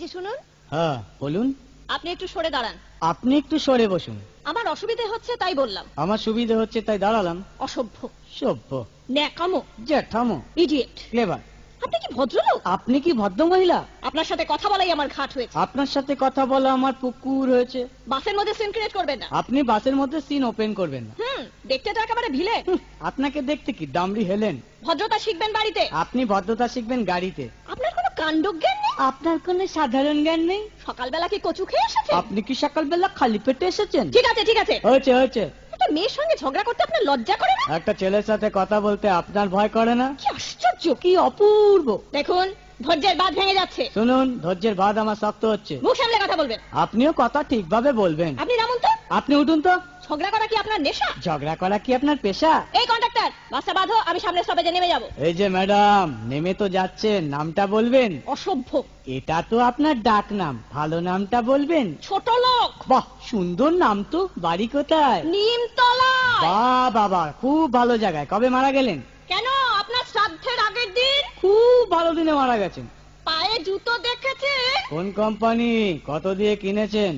যে শুনুন। হ্যাঁ বলুন। আপনি একটু সরে দাঁড়ান। আপনি একটু সরে বসুন। আমার অসুবিধে হচ্ছে তাই বললাম। আমার সুবিধে হচ্ছে তাই দাঁড়ালাম। অসভ্য, সভ্য, ন্যাকামো, জ্যাঠামো, ইডিয়েট। ক্লেভার। আপনি কি ভদ্রলোক? আপনি কি ভদ্র মহিলা? আপনার সাথে কথা বলাই আমার ঘাট হয়েছে। আপনার সাথে কথা বলা আমার পুকুর হয়েছে। বাসের মধ্যে সিন ক্রিয়েট করবেন না। আপনি বাসের মধ্যে সিন ওপেন করবেন না। দেখতে তো একেবারে ভিলে। আপনাকে দেখতে কি ডামরি হেলেন? ভদ্রতা শিখবেন বাড়িতে। আপনি ভদ্রতা শিখবেন গাড়িতে। আপনার কোনো কাণ্ডজ্ঞান নেই। আপনার কোনো সাধারণ জ্ঞান নেই। সকালবেলা কি কচু খেয়ে এসেছেন? আপনি কি সকালবেলা খালি পেটে এসেছেন? ঠিক আছে ঠিক আছে, হয়েছে হয়েছে। একটা মেয়ের সঙ্গে ঝগড়া করতে আপনার লজ্জা করে না? একটা ছেলের সাথে কথা বলতে আপনার ভয় করে না? কি আশ্চর্য, কি অপূর্ব। দেখুন ধৈর্যের বাঁধ ভেঙে যাচ্ছে। শুনুন, ধৈর্যের বাঁধ আমার শক্ত হচ্ছে। মুখ সামলে কথা বলবেন। আপনিও কথা ঠিকভাবে বলবেন। আপনি নামুন তো। আপনি উঠুন তো। ঝগড়া করা কি আপনার নেশা? ঝগড়া করা কি আপনার পেশা? এই কন্ডাক্টর, বাসটা বাঁধো, আমি সামনের স্টপেজে নেমে যাব। এই যে ম্যাডাম, নেমে তো যাচ্ছেন, নামটা বলবেন। অসভ্য। এটা তো আপনার ডাক নাম, ভালো নামটা বলবেন। ছোট লোক। বাহ, সুন্দর নাম তো। বাড়ি কোথায়? নিমতলা। বাহ বাবা, খুব ভালো জায়গায়। কবে মারা গেলেন? কেন, আপনার শ্রাদ্ধের আগের দিন। খুব ভালো দিনে মারা গেছেন। পায়ে জুতো দেখেছে? কোন কোম্পানি? কত দিয়ে কিনেছেন?